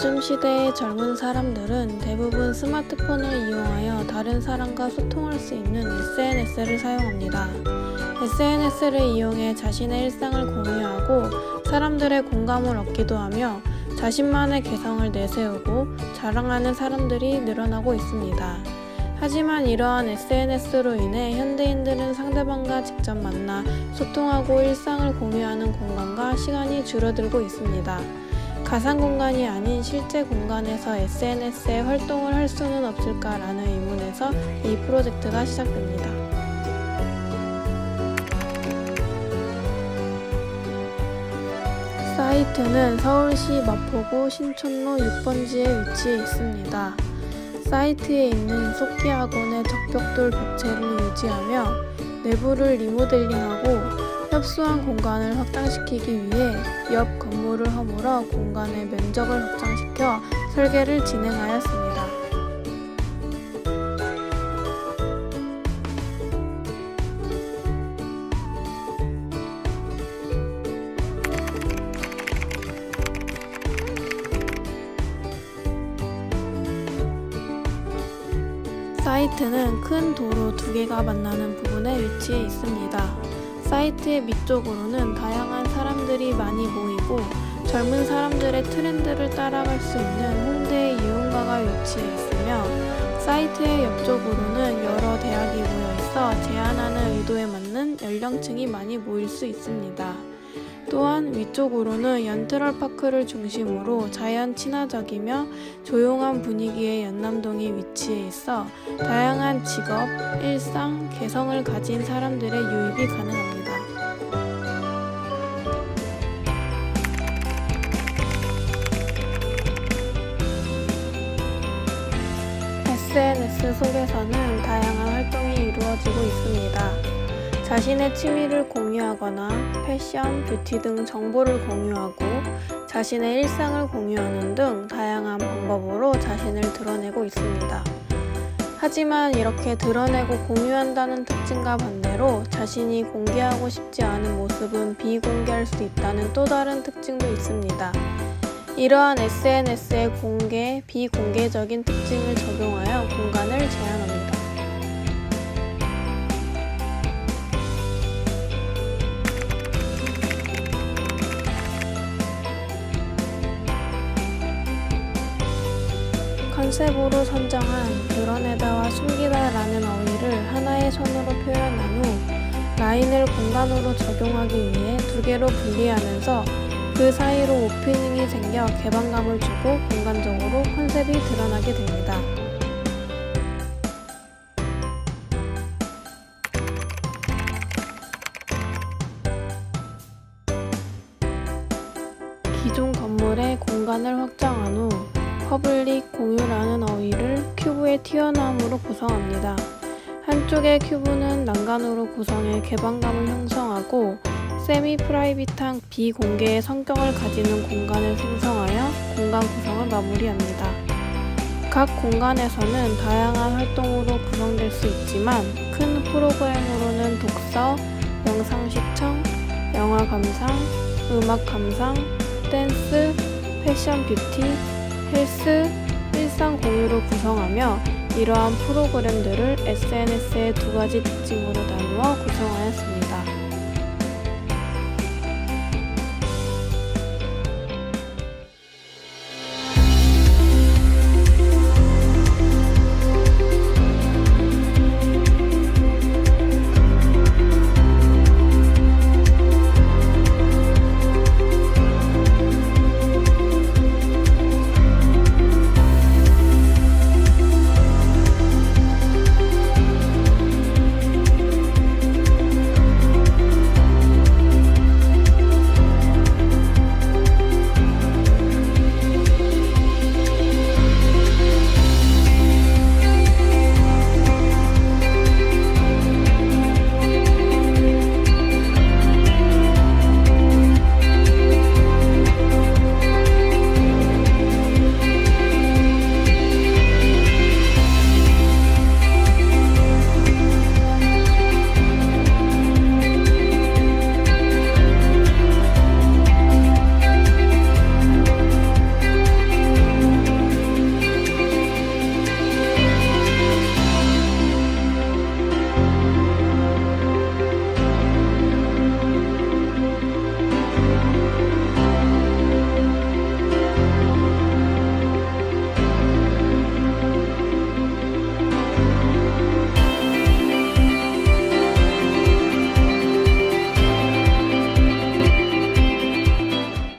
요즘 시대의 젊은 사람들은 대부분 스마트폰을 이용하여 다른 사람과 소통할 수 있는 SNS를 사용합니다. SNS를 이용해 자신의 일상을 공유하고 사람들의 공감을 얻기도 하며 자신만의 개성을 내세우고 자랑하는 사람들이 늘어나고 있습니다. 하지만 이러한 SNS로 인해 현대인들은 상대방과 직접 만나 소통하고 일상을 공유하는 공간과 시간이 줄어들고 있습니다. 가상 공간이 아닌 실제 공간에서 SNS에 활동을 할 수는 없을까라는 의문에서 이 프로젝트가 시작됩니다. 사이트는 서울시 마포구 신촌로 6번지에 위치해 있습니다. 사이트에 있는 속기학원의 적벽돌 벽체를 유지하며 내부를 리모델링하고 협소한 공간을 확장시키기 위해 옆 건물을 허물어 공간의 면적을 확장시켜 설계를 진행하였습니다. 사이트는 큰 도로 2개가 만나는 부분에 위치해 있습니다. 사이트의 밑쪽으로는 다양한 사람들이 많이 모이고 젊은 사람들의 트렌드를 따라갈 수 있는 홍대의 유흥가가 위치해 있으며 사이트의 옆쪽으로는 여러 대학이 모여 있어 제안하는 의도에 맞는 연령층이 많이 모일 수 있습니다. 또한 위쪽으로는 연트럴파크를 중심으로 자연 친화적이며 조용한 분위기의 연남동이 위치해 있어 다양한 직업, 일상, 개성을 가진 사람들의 유입이 가능합니다. SNS 속에서는 다양한 활동이 이루어지고 있습니다. 자신의 취미를 공유하거나 패션, 뷰티 등 정보를 공유하고 자신의 일상을 공유하는 등 다양한 방법으로 자신을 드러내고 있습니다. 하지만 이렇게 드러내고 공유한다는 특징과 반대로 자신이 공개하고 싶지 않은 모습은 비공개할 수 있다는 또 다른 특징도 있습니다. 이러한 SNS의 공개, 비공개적인 특징을 적용하여 공간을 제한합니다. 컨셉으로 선정한 드러내다와 숨기다라는 어휘를 하나의 선으로 표현한 후 라인을 공간으로 적용하기 위해 2개로 분리하면서 그 사이로 오프닝이 생겨 개방감을 주고 공간적으로 컨셉이 드러나게 됩니다. 기존 건물의 공간을 확장한 후 퍼블릭 공유라는 어휘를 큐브의 튀어나옴으로 구성합니다. 한쪽의 큐브는 난간으로 구성해 개방감을 형성하고 세미 프라이빗한 비공개의 성격을 가지는 공간을 생성하여 공간 구성을 마무리합니다. 각 공간에서는 다양한 활동으로 구성될 수 있지만 큰 프로그램으로는 독서, 영상 시청, 영화 감상, 음악 감상, 댄스, 패션 뷰티, 헬스, 일상 공유로 구성하며 이러한 프로그램들을 SNS의 2가지 특징으로 나누어 구성하였습니다.